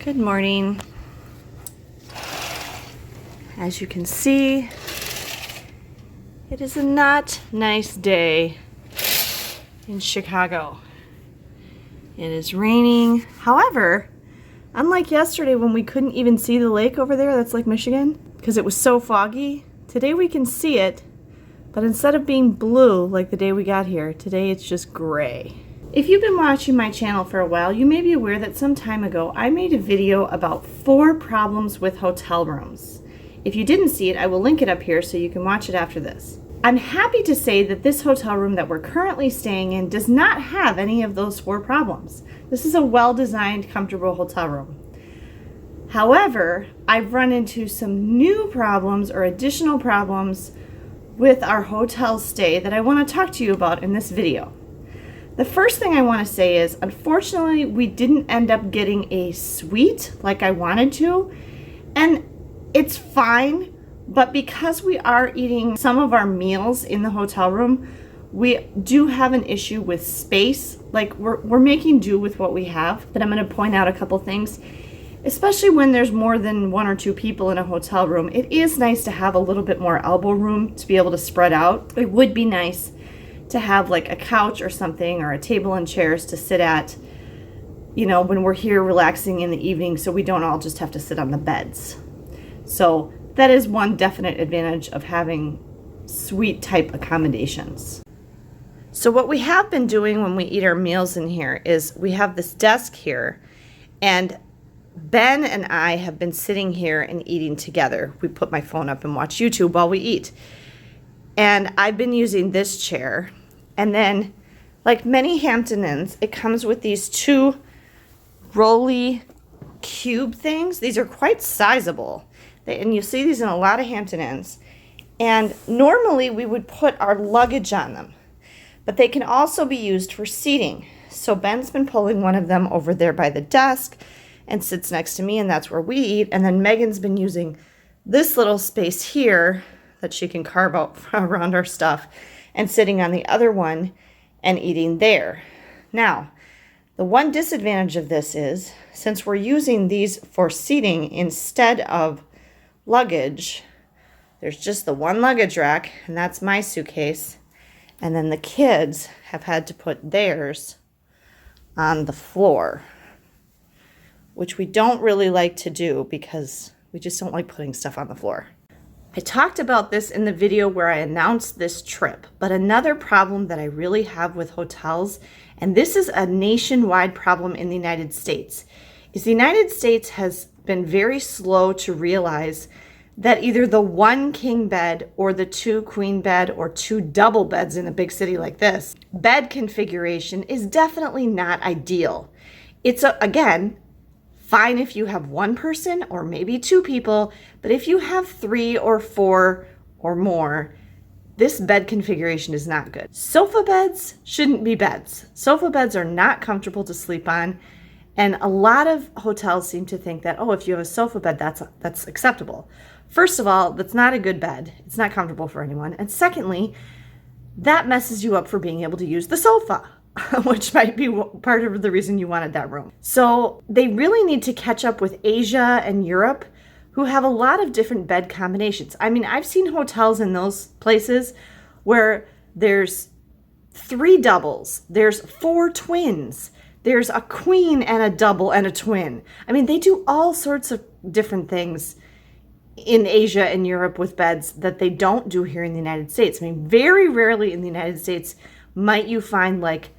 Good morning. As you can see, it is a not nice day in Chicago. It is raining. However, unlike yesterday when we couldn't even see the lake over there, that's Lake Michigan, because it was so foggy, today we can see it, but instead of being blue like the day we got here, today it's just gray. If you've been watching my channel for a while, you may be aware that some time ago I made a video about 4 problems with hotel rooms. If you didn't see it, I will link it up here so you can watch it after this. I'm happy to say that this hotel room that we're currently staying in does not have any of those 4 problems. This is a well-designed, comfortable hotel room. However, I've run into some new problems or additional problems with our hotel stay that I want to talk to you about in this video. The first thing I want to say is, unfortunately, we didn't end up getting a suite like I wanted to, and it's fine, but because we are eating some of our meals in the hotel room, we do have an issue with space. Like we're making do with what we have, but I'm going to point out a couple things. Especially when there's more than 1 or 2 people in a hotel room, it is nice to have a little bit more elbow room to be able to spread out. It would be nice to have like a couch or something, or a table and chairs to sit at, you know, when we're here relaxing in the evening, so we don't all just have to sit on the beds. So that is one definite advantage of having suite type accommodations. So what we have been doing when we eat our meals in here is we have this desk here, and Ben and I have been sitting here and eating together. We put my phone up and watch YouTube while we eat. And I've been using this chair. And then, like many Hampton Inns, it comes with these 2 rolly cube things. These are quite sizable. And you see these in a lot of Hampton Inns. And normally we would put our luggage on them. But they can also be used for seating. So Ben's been pulling one of them over there by the desk and sits next to me, and that's where we eat. And then Megan's been using this little space here that she can carve out around our stuff and sitting on the other one and eating there. Now, the one disadvantage of this is, since we're using these for seating instead of luggage, there's just the one luggage rack, and that's my suitcase. And then the kids have had to put theirs on the floor, which we don't really like to do because we just don't like putting stuff on the floor. I talked about this in the video where I announced this trip, but another problem that I really have with hotels, and this is a nationwide problem in the United States, is the United States has been very slow to realize that either the 1 king bed or the 2 queen bed or 2 double beds in a big city like this, bed configuration is definitely not ideal. It's, again, fine if you have 1 person or maybe 2 people, but if you have 3 or 4 or more, this bed configuration is not good. Sofa beds shouldn't be beds. Sofa beds are not comfortable to sleep on, and a lot of hotels seem to think that, oh, if you have a sofa bed, that's acceptable. First of all, that's not a good bed. It's not comfortable for anyone. And secondly, that messes you up for being able to use the sofa, which might be part of the reason you wanted that room. So they really need to catch up with Asia and Europe, who have a lot of different bed combinations. I mean, I've seen hotels in those places where there's 3 doubles, there's 4 twins, there's a queen and a double and a twin. I mean, they do all sorts of different things in Asia and Europe with beds that they don't do here in the United States. I mean, very rarely in the United States might you find, like,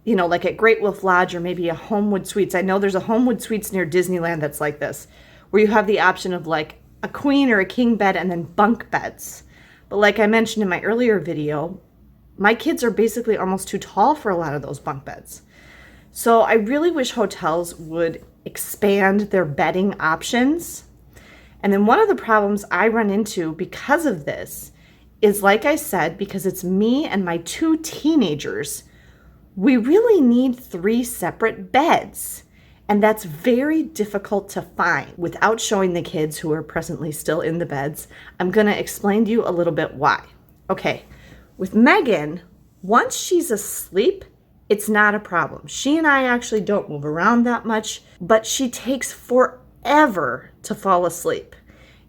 you know, like at Great Wolf Lodge or maybe a Homewood Suites. I know there's a Homewood Suites near Disneyland that's like this, where you have the option of like a queen or a king bed and then bunk beds. But like I mentioned in my earlier video, my kids are basically almost too tall for a lot of those bunk beds. So I really wish hotels would expand their bedding options. And then one of the problems I run into because of this is, like I said, because it's me and my 2 teenagers, we really need 3 separate beds. And that's very difficult to find. Without showing the kids who are presently still in the beds, I'm going to explain to you a little bit why. Okay, with Megan, once she's asleep, it's not a problem. She and I actually don't move around that much, but she takes forever to fall asleep.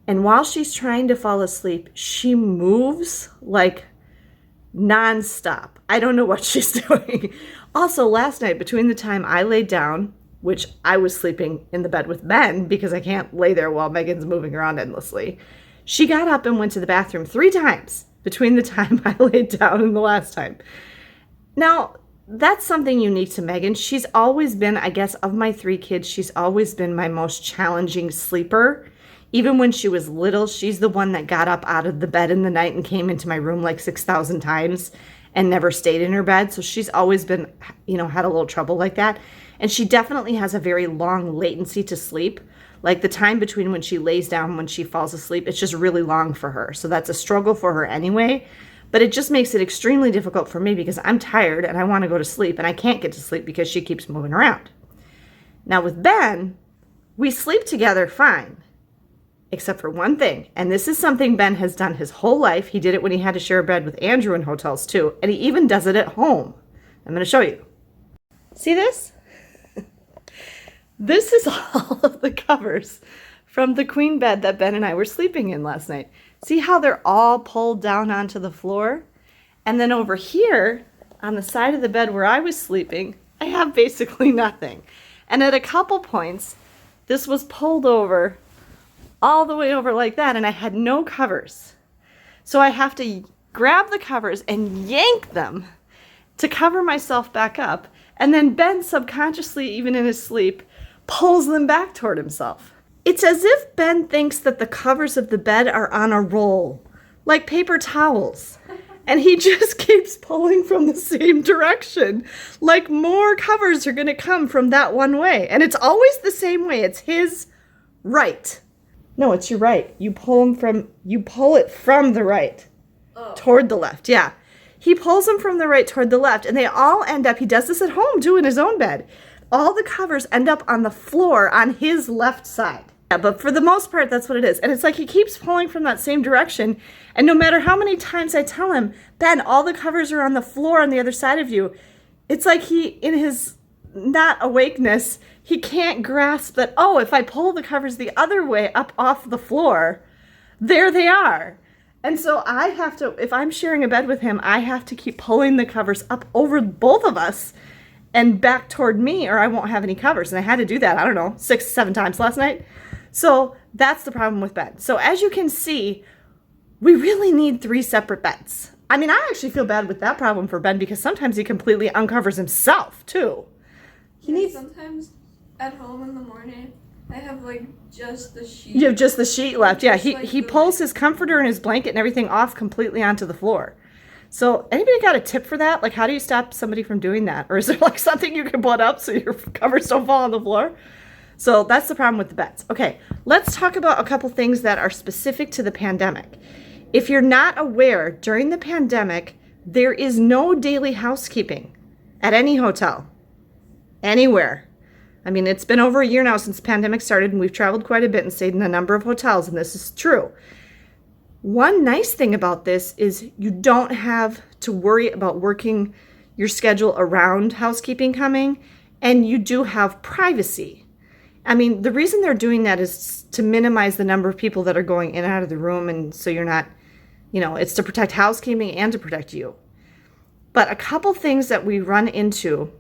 And while she's trying to fall asleep, she moves like nonstop. I don't know what she's doing. Also, last night, between the time I laid down, which I was sleeping in the bed with Ben because I can't lay there while Megan's moving around endlessly, she got up and went to the bathroom 3 times between the time I laid down and the last time. Now, that's something unique to Megan. She's always been, I guess, of my 3 kids, she's always been my most challenging sleeper. Even when she was little, she's the one that got up out of the bed in the night and came into my room like 6,000 times and never stayed in her bed. So she's always been, had a little trouble like that. And she definitely has a very long latency to sleep. Like the time between when she lays down and when she falls asleep, it's just really long for her. So that's a struggle for her anyway. But it just makes it extremely difficult for me because I'm tired and I want to go to sleep and I can't get to sleep because she keeps moving around. Now with Ben, we sleep together fine, except for one thing. And this is something Ben has done his whole life. He did it when he had to share a bed with Andrew in hotels too. And he even does it at home. I'm going to show you. See this? This is all of the covers from the queen bed that Ben and I were sleeping in last night. See how they're all pulled down onto the floor? And then over here on the side of the bed where I was sleeping, I have basically nothing. And at a couple points, this was pulled over all the way over like that, and I had no covers. So I have to grab the covers and yank them to cover myself back up. And then Ben subconsciously, even in his sleep, pulls them back toward himself. It's as if Ben thinks that the covers of the bed are on a roll, like paper towels. And he just keeps pulling from the same direction, like more covers are going to come from that one way. And it's always the same way. It's his right. No, it's your right. You pull it from the right toward the left. Yeah. He pulls them from the right toward the left, and they all end up, he does this at home too in his own bed. All the covers end up on the floor on his left side. Yeah, but for the most part, that's what it is. And it's like he keeps pulling from that same direction. And no matter how many times I tell him, Ben, all the covers are on the floor on the other side of you, it's like he, in his not awakeness, he can't grasp that, oh, if I pull the covers the other way up off the floor, there they are. And so I have to, if I'm sharing a bed with him, I have to keep pulling the covers up over both of us and back toward me, or I won't have any covers. And I had to do that, I don't know, 6, 7 times last night. So that's the problem with Ben. So as you can see, we really need 3 separate beds. I mean, I actually feel bad with that problem for Ben because sometimes he completely uncovers himself too. He needs. Sometimes at home in the morning, I have like just the sheet. You have just the sheet left. Yeah, he pulls his comforter and his blanket and everything off completely onto the floor. So anybody got a tip for that? Like, how do you stop somebody from doing that? Or is there like something you can put up so your covers don't fall on the floor? So that's the problem with the beds. Okay, let's talk about a couple things that are specific to the pandemic. If you're not aware, during the pandemic, there is no daily housekeeping at any hotel, anywhere. I mean, it's been over a year now since the pandemic started, and we've traveled quite a bit and stayed in a number of hotels, and this is true. One nice thing about this is you don't have to worry about working your schedule around housekeeping coming, and you do have privacy. I mean, the reason they're doing that is to minimize the number of people that are going in and out of the room, and so you're not, it's to protect housekeeping and to protect you. But a couple things that we run into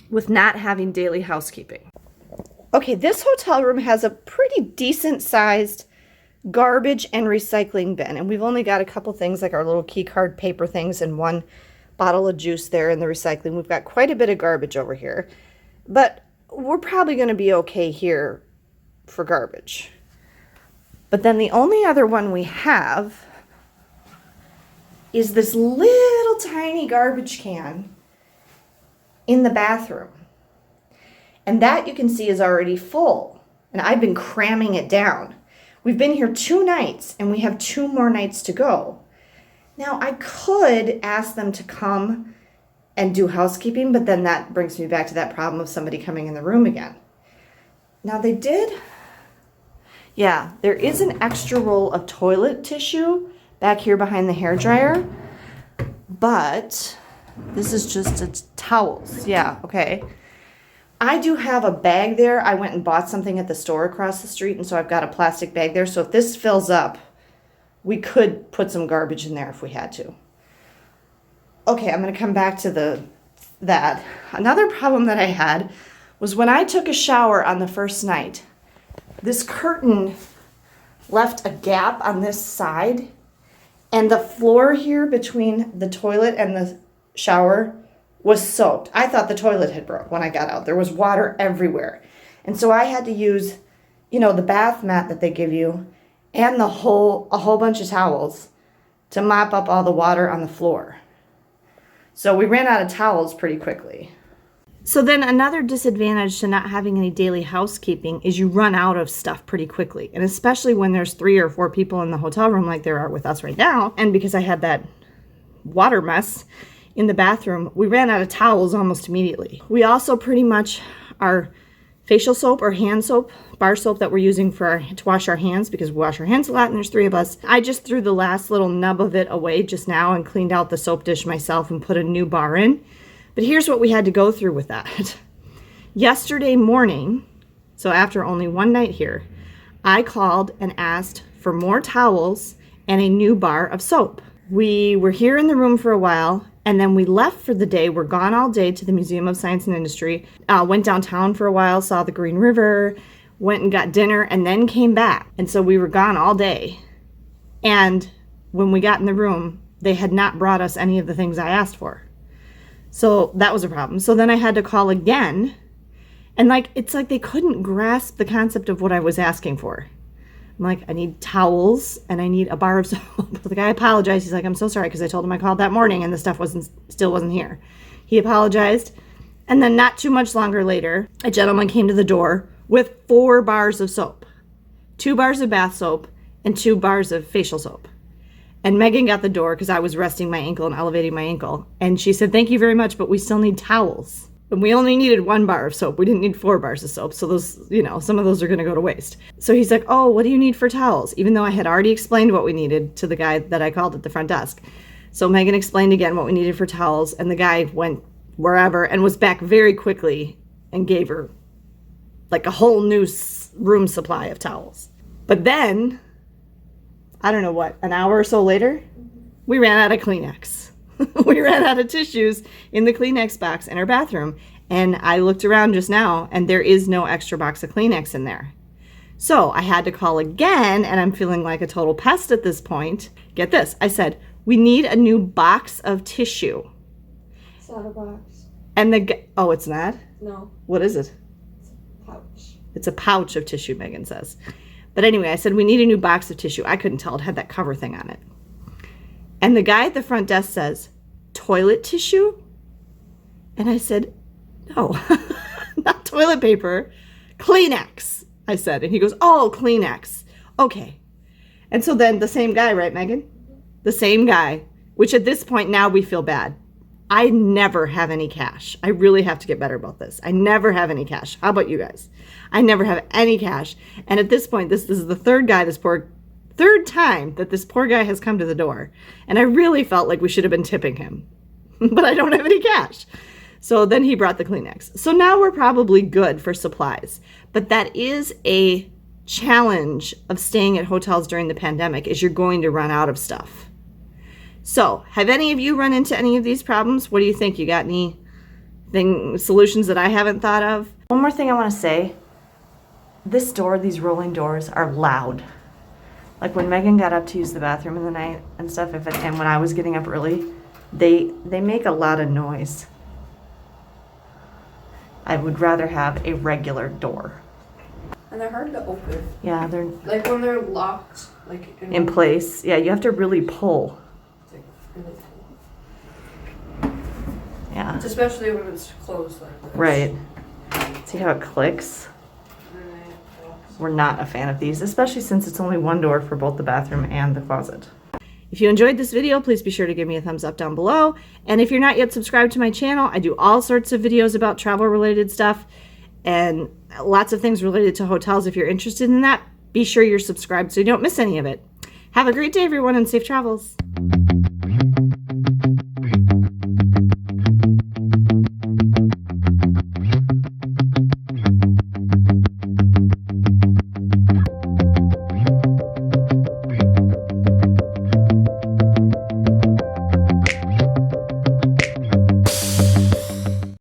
with not having daily housekeeping. Okay, this hotel room has a pretty decent sized garbage and recycling bin, and we've only got a couple things like our little key card paper things and one bottle of juice there in the recycling. We've got quite a bit of garbage over here, but we're probably going to be okay here for garbage. But then the only other one we have is this little tiny garbage can in the bathroom. And that you can see is already full. And I've been cramming it down. We've been here 2 nights and we have 2 more nights to go. Now I could ask them to come and do housekeeping, but then that brings me back to that problem of somebody coming in the room again. Now they did. Yeah, there is an extra roll of toilet tissue back here behind the hairdryer, but This is just towels. Yeah, okay. I do have a bag there. I went and bought something at the store across the street, and so I've got a plastic bag there. So if this fills up, we could put some garbage in there if we had to. Okay, I'm going to come back to that. Another problem that I had was when I took a shower on the first night, this curtain left a gap on this side, and the floor here between the toilet and the shower was soaked. I thought the toilet had broke when I got out. There was water everywhere. And so I had to use, the bath mat that they give you and a whole bunch of towels to mop up all the water on the floor. So we ran out of towels pretty quickly. So then another disadvantage to not having any daily housekeeping is you run out of stuff pretty quickly. And especially when there's 3 or 4 people in the hotel room like there are with us right now. And because I had that water mess in the bathroom, we ran out of towels almost immediately. We also pretty much, our facial soap or hand soap, bar soap that we're using to wash our hands, because we wash our hands a lot and there's 3 of us. I just threw the last little nub of it away just now and cleaned out the soap dish myself and put a new bar in. But here's what we had to go through with that. Yesterday morning, so after only one night here, I called and asked for more towels and a new bar of soap. We were here in the room for a while, and then we left for the day. We're gone all day to the Museum of Science and Industry. Went downtown for a while, saw the Green River, went and got dinner, and then came back. And so we were gone all day. And when we got in the room, they had not brought us any of the things I asked for. So that was a problem. So then I had to call again. And it's like they couldn't grasp the concept of what I was asking for. I'm like, I need towels and I need a bar of soap. The guy apologized. He's like, I'm so sorry, because I told him I called that morning and the stuff still wasn't here. He apologized. And then not too much longer later, a gentleman came to the door with 4 bars of soap, 2 bars of bath soap and 2 bars of facial soap. And Megan got the door because I was resting my ankle and elevating my ankle. And she said, thank you very much, but we still need towels. And we only needed 1 bar of soap. We didn't need 4 bars of soap. So those, some of those are going to go to waste. So he's like, oh, what do you need for towels? Even though I had already explained what we needed to the guy that I called at the front desk. So Megan explained again what we needed for towels. And the guy went wherever and was back very quickly and gave her like a whole new room supply of towels. But then, I don't know what, an hour or so later, we ran out of Kleenex. We ran out of tissues in the Kleenex box in our bathroom. And I looked around just now and there is no extra box of Kleenex in there. So I had to call again, and I'm feeling like a total pest at this point. Get this. I said, we need a new box of tissue. It's not a box. And oh, it's not? No. What is it? It's a pouch. It's a pouch of tissue, Megan says. But anyway, I said, we need a new box of tissue. I couldn't tell. It had that cover thing on it. And the guy at the front desk says, toilet tissue? And I said, no, not toilet paper, Kleenex, I said. And he goes, oh, Kleenex. Okay. And so then the same guy, right, Megan? The same guy, which at this point now we feel bad. I never have any cash. I really have to get better about this. I never have any cash. How about you guys? I never have any cash. And at this point, this is the third time that this poor guy has come to the door. And I really felt like we should have been tipping him. But I don't have any cash. So then he brought the Kleenex. So now we're probably good for supplies. But that is a challenge of staying at hotels during the pandemic, is you're going to run out of stuff. So have any of you run into any of these problems? What do you think? You got any solutions that I haven't thought of? One more thing I want to say. This door, these rolling doors are loud. Like when Megan got up to use the bathroom in the night and stuff, and when I was getting up early, they make a lot of noise. I would rather have a regular door. And they're hard to open. Yeah, they're Like when they're locked, like in place. Yeah, you have to really pull. It's like really cool. Yeah. Especially when it's closed like this. Right. See how it clicks? We're not a fan of these, especially since it's only one door for both the bathroom and the closet. If you enjoyed this video, please be sure to give me a thumbs up down below. And if you're not yet subscribed to my channel, I do all sorts of videos about travel related stuff and lots of things related to hotels. If you're interested in that, be sure you're subscribed so you don't miss any of it. Have a great day, everyone, and safe travels.